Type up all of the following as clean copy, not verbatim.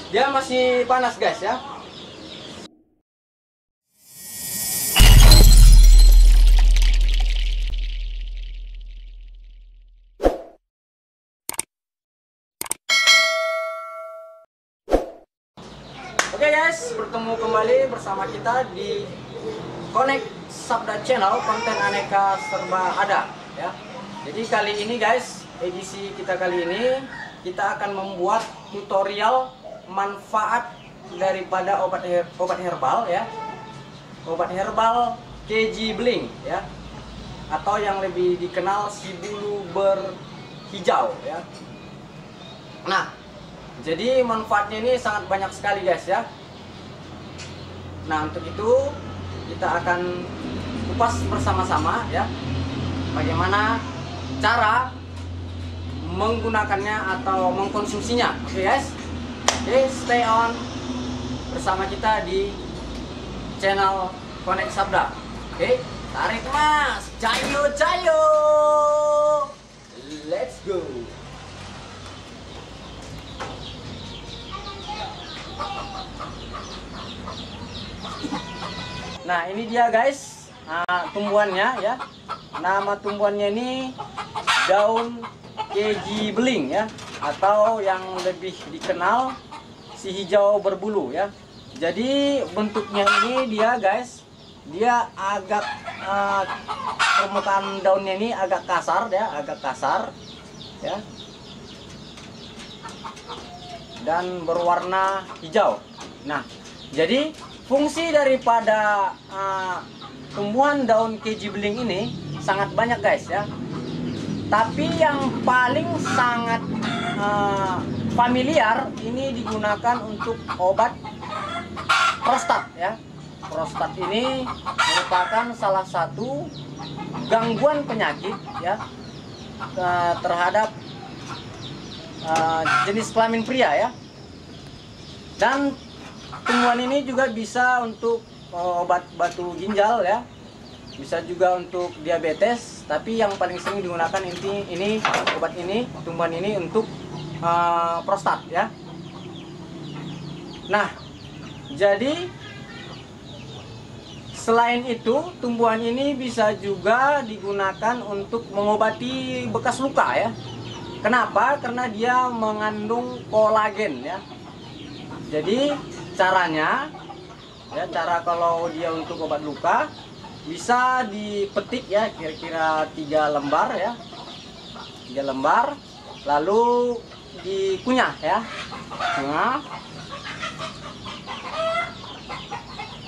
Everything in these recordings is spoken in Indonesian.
Dia masih panas guys ya. Oke guys, bertemu kembali bersama kita di Connect Sabda Channel, konten aneka serba ada ya. Jadi kali ini guys, edisi kita kali ini kita akan membuat tutorial manfaat daripada obat herbal ya. Obat herbal KG Bling ya. Atau yang lebih dikenal si bulu berhijau ya. Nah, jadi manfaatnya ini sangat banyak sekali guys ya. Nah, untuk itu kita akan kupas bersama-sama ya, bagaimana cara menggunakannya atau mengkonsumsinya. Oke guys, oke, stay on bersama kita di channel Connect Sabda. Oke, tarik mas, cayo cayo, let's go. Nah, ini dia guys, tumbuhannya ya. Nama tumbuhannya ini daun KG Bling ya, atau yang lebih dikenal si hijau berbulu ya. Jadi bentuknya ini dia guys, dia agak permukaan daunnya ini agak kasar ya, dan berwarna hijau. Nah, jadi fungsi daripada tumbuhan daun KG Bling ini sangat banyak guys ya. Tapi yang paling sangat familiar ini digunakan untuk obat prostat ya. Prostat ini merupakan salah satu gangguan penyakit ya terhadap jenis kelamin pria ya. Dan tumbuhan ini juga bisa untuk obat batu ginjal ya, bisa juga untuk diabetes, tapi yang paling sering digunakan ini obat ini, tumbuhan ini untuk prostat ya. Nah, jadi selain itu tumbuhan ini bisa juga digunakan untuk mengobati bekas luka ya. Kenapa? Karena dia mengandung kolagen ya. Jadi caranya ya, cara kalau dia untuk obat luka bisa dipetik ya, kira-kira 3 lembar ya, 3 lembar, lalu dikunyah ya. Nah,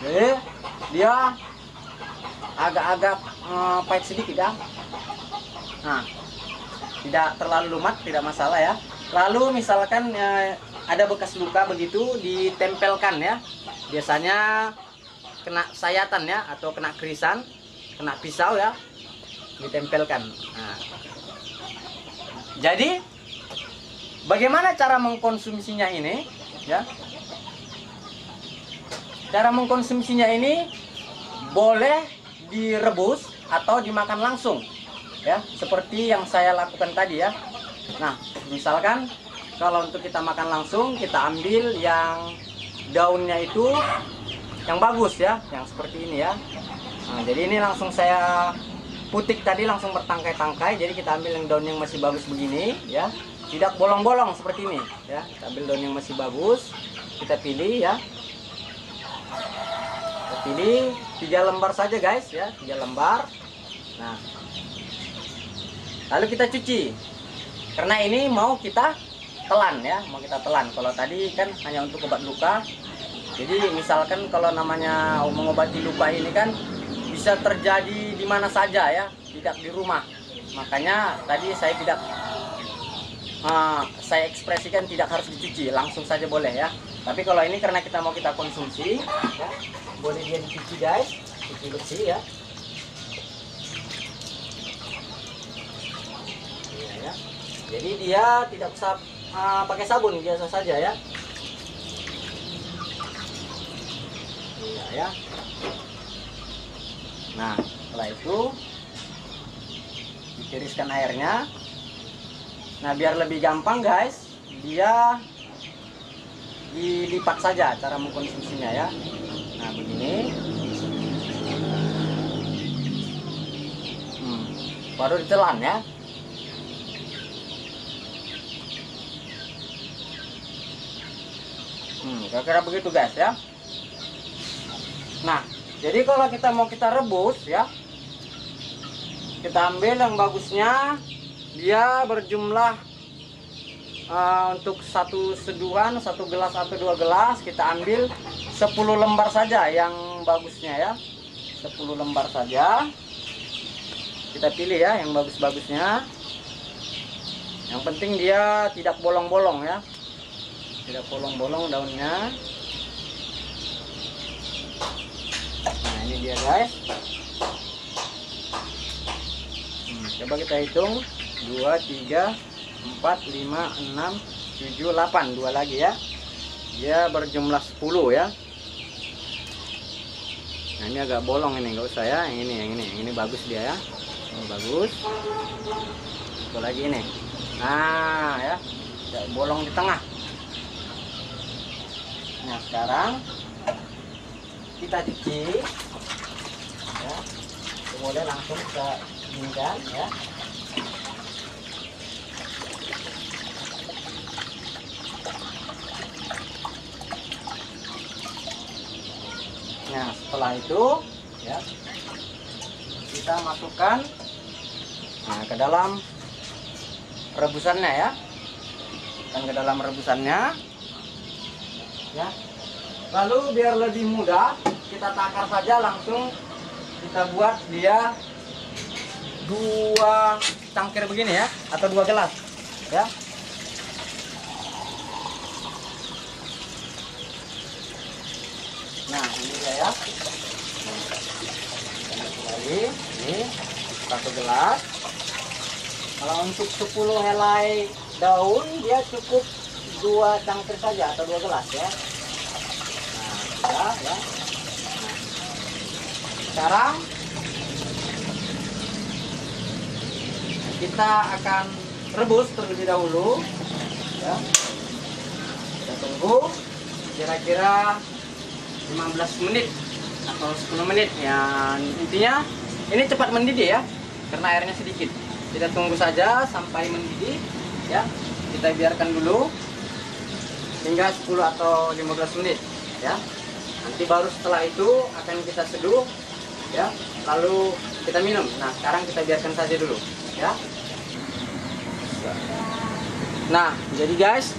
jadi dia agak-agak pahit sedikit ya. Nah, tidak terlalu lumat, tidak masalah ya. Lalu misalkan ada bekas luka begitu, ditempelkan ya. Biasanya kena sayatan ya, atau kena kerisan, kena pisau ya, ditempelkan. Nah, jadi bagaimana cara mengkonsumsinya ini ya? Cara mengkonsumsinya ini boleh direbus atau dimakan langsung ya, seperti yang saya lakukan tadi ya. Nah, misalkan kalau untuk kita makan langsung, kita ambil yang daunnya itu yang bagus ya, yang seperti ini ya. Nah, jadi ini langsung saya putik tadi, langsung bertangkai-tangkai. Jadi kita ambil yang daun yang masih bagus begini ya, tidak bolong-bolong seperti ini ya. Kita ambil daun yang masih bagus, kita pilih ya. Kita pilih 3 lembar saja guys ya, 3 lembar. Nah, lalu kita cuci, karena ini mau kita telan ya, mau kita telan. Kalau tadi kan hanya untuk obat luka. Jadi misalkan kalau namanya mengobati luka ini kan bisa terjadi di mana saja ya, tidak di rumah. Makanya tadi saya tidak saya ekspresikan tidak harus dicuci, langsung saja boleh ya. Tapi kalau ini karena kita mau kita konsumsi ya, boleh dia dicuci guys, cuci bersih ya. Ya. Jadi dia tidak usah pakai sabun, biasa saja ya. Iya ya. Nah, setelah itu ditiriskan airnya. Nah, biar lebih gampang guys, dia dilipat saja cara mengkonsumsinya ya. Nah begini. Baru ditelan ya. Kira-kira begitu guys ya. Nah, jadi kalau kita rebus ya, kita ambil yang bagusnya, dia berjumlah untuk satu seduhan, 1 gelas atau 2 gelas, kita ambil 10 lembar saja yang bagusnya ya. 10 lembar saja. Kita pilih ya yang bagus-bagusnya. Yang penting dia tidak bolong-bolong ya. Tidak bolong-bolong daunnya. Nah, ini dia guys. Coba kita hitung. 2, 3, 4, 5, 6, 7, 8. 2 lagi ya. Dia berjumlah 10 ya. Nah, ini agak bolong ini, nggak usah ya. Yang ini bagus dia ya. Ini bagus. Satu lagi ini. Nah ya, tidak bolong di tengah. Nah sekarang kita cuci ya. Kemudian langsung kita dinginkan ya. Nah setelah itu ya, kita masukkan ke dalam rebusannya ya. Dan ke dalam rebusannya ya. Lalu biar lebih mudah, kita takar saja langsung. Kita buat dia 2 cangkir begini ya, atau 2 gelas ya. Nah ini dia ya. Lagi ini 1 gelas. Kalau untuk 10 helai daun dia cukup 2 cangkir saja atau 2 gelas ya. Nah sudah ya. Nah, sekarang kita akan rebus terlebih dahulu ya. Kita tunggu kira-kira 15 menit atau 10 menit ya. Intinya ini cepat mendidih ya, karena airnya sedikit. Kita tunggu saja sampai mendidih ya. Kita biarkan dulu hingga 10 atau 15 menit ya. Nanti baru setelah itu akan kita seduh ya, lalu kita minum. Nah sekarang kita biarkan saja dulu ya. Nah jadi guys,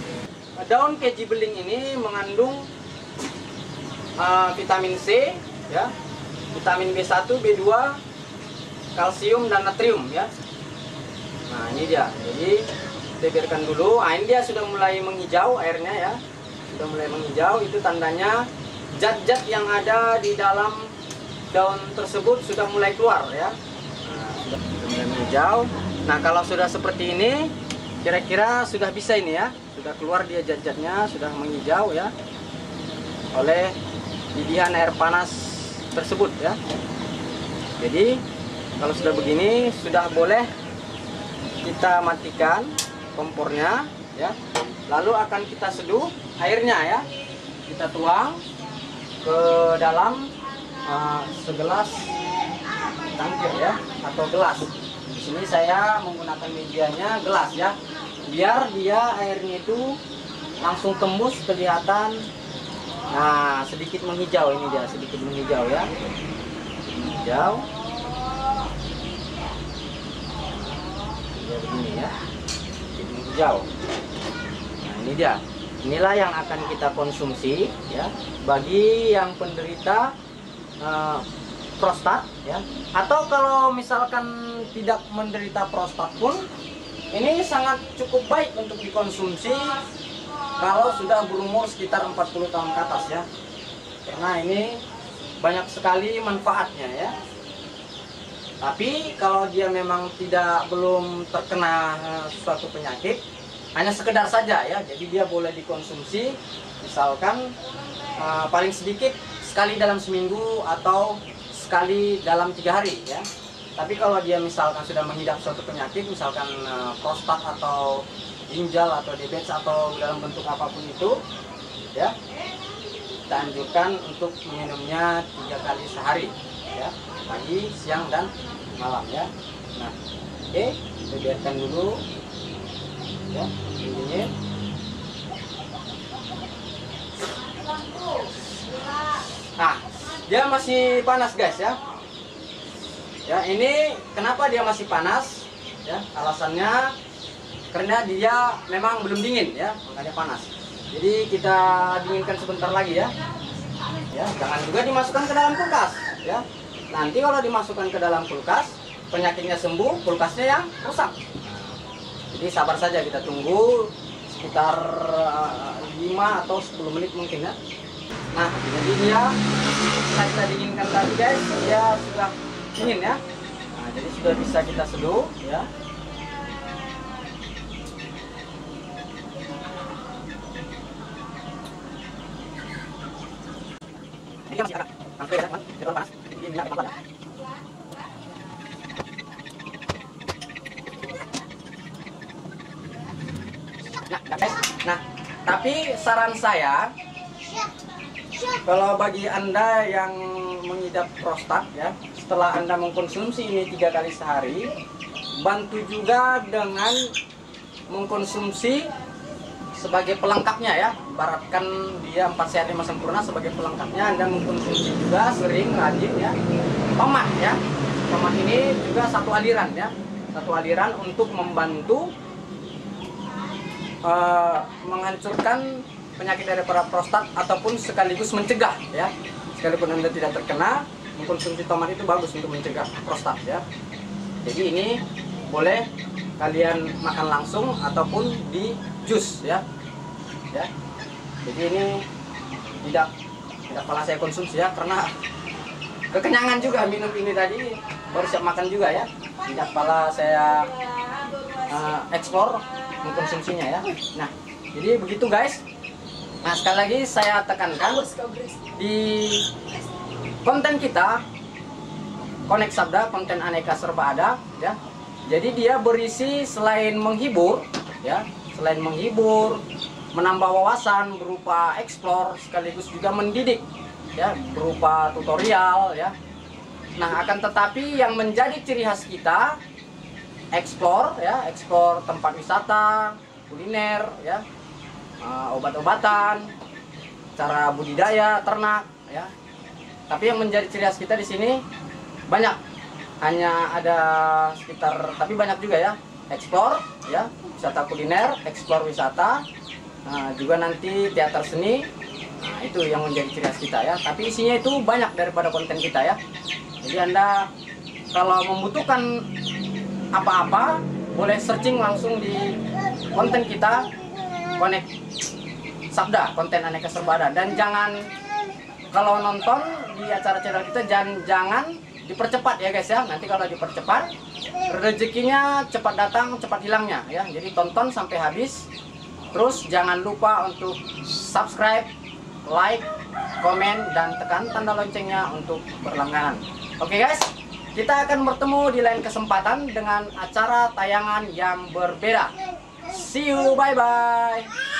daun keji beling ini mengandung vitamin C ya, vitamin B1, B2, kalsium dan natrium ya. Nah ini dia, jadi kita biarkan dulu. Nah ini dia sudah mulai menghijau airnya ya, sudah mulai menghijau. Itu tandanya zat-zat yang ada di dalam daun tersebut sudah mulai keluar ya. Nah, sudah mulai menghijau. Nah kalau sudah seperti ini, kira-kira sudah bisa ini ya, sudah keluar dia zat-zatnya, sudah menghijau ya, oleh didihan air panas tersebut ya. Jadi kalau sudah begini, sudah boleh kita matikan kompornya ya. Lalu akan kita seduh airnya ya. Kita tuang ke dalam segelas cangkir ya, atau gelas. Di sini saya menggunakan medianya gelas ya, biar dia airnya itu langsung tembus kelihatan. Nah sedikit menghijau, ini dia sedikit menghijau ya, hijau. Begini ya, sedikit menghijau. Nah ini dia, inilah yang akan kita konsumsi ya, bagi yang penderita prostat ya, atau kalau misalkan tidak menderita prostat pun ini sangat cukup baik untuk dikonsumsi kalau sudah berumur sekitar 40 tahun ke atas ya, karena ini banyak sekali manfaatnya ya. Tapi kalau dia memang belum terkena suatu penyakit, hanya sekedar saja ya, jadi dia boleh dikonsumsi misalkan paling sedikit sekali dalam seminggu atau sekali dalam 3 hari ya. Tapi kalau dia misalkan sudah mengidap suatu penyakit, misalkan prostat atau ginjal atau diabetes atau dalam bentuk apapun itu, ya. Kita anjurkan untuk meminumnya 3 kali sehari, ya, pagi, siang, dan malam, ya. Nah, oke, kita biarkan dulu, ya, dingin. Nah, dia masih panas guys, ya. Ya, ini kenapa dia masih panas? Ya, alasannya karena dia memang belum dingin, ya, makanya panas. Jadi kita dinginkan sebentar lagi, ya. Ya, jangan juga dimasukkan ke dalam kulkas, ya. Nanti kalau dimasukkan ke dalam kulkas, penyakitnya sembuh, kulkasnya yang rusak. Jadi sabar saja, kita tunggu sekitar 5 atau 10 menit mungkin, ya. Nah, jadi dia setelah kita dinginkan tadi guys, dia sudah dingin, ya. Nah, jadi sudah bisa kita seduh, ya. Ini masih agak hampir ya, teman, terlalu panas. Jadi ini agak pelan, ya. Nah, guys, nah, tapi saran saya, kalau bagi Anda yang mengidap prostat, ya, setelah Anda mengkonsumsi ini 3 kali sehari, bantu juga dengan mengkonsumsi sebagai pelengkapnya, ya. Ibaratkan dia 4 sehat 5 sempurna, sebagai pelengkapnya Anda mengkonsumsi juga sering, rajin, ya. Tomat, ya. Tomat ini juga satu aliran, ya. Satu aliran untuk membantu menghancurkan penyakit daripada prostat ataupun sekaligus mencegah, ya. Sekalipun Anda tidak terkena, mengkonsumsi tomat itu bagus untuk mencegah prostat, ya. Jadi ini boleh kalian makan langsung ataupun di jus, ya. Ya. Jadi ini tidak pernah saya konsumsi, ya, karena kekenyangan juga minum ini tadi, baru siap makan juga, ya. Tidak pernah saya eksplor mengkonsumsinya, ya. Nah, jadi begitu guys. Nah, sekali lagi saya tekankan di konten kita Connect Sabda, konten aneka serba ada, ya. Jadi dia berisi selain menghibur, ya, selain menghibur, menambah wawasan berupa explore, sekaligus juga mendidik, ya, berupa tutorial, ya. Nah, akan tetapi yang menjadi ciri khas kita explore, ya, explore tempat wisata, kuliner, ya, obat-obatan, cara budidaya ternak, ya. Tapi yang menjadi ciri khas kita di sini banyak, hanya ada sekitar, tapi banyak juga, ya, explore, ya, wisata kuliner, explore wisata, juga nanti teater seni. Nah, itu yang menjadi ciri khas kita, ya. Tapi isinya itu banyak daripada konten kita, ya. Jadi Anda kalau membutuhkan apa-apa boleh searching langsung di konten kita Connect Sabda, konten aneka serba ada. Dan jangan, kalau nonton di acara channel kita, jangan dipercepat, ya guys, ya. Nanti kalau dipercepat rezekinya cepat datang cepat hilangnya, ya. Jadi tonton sampai habis. Terus jangan lupa untuk subscribe, like, komen, dan tekan tanda loncengnya untuk berlangganan. Oke guys, kita akan bertemu di lain kesempatan dengan acara tayangan yang berbeda. See you, bye-bye.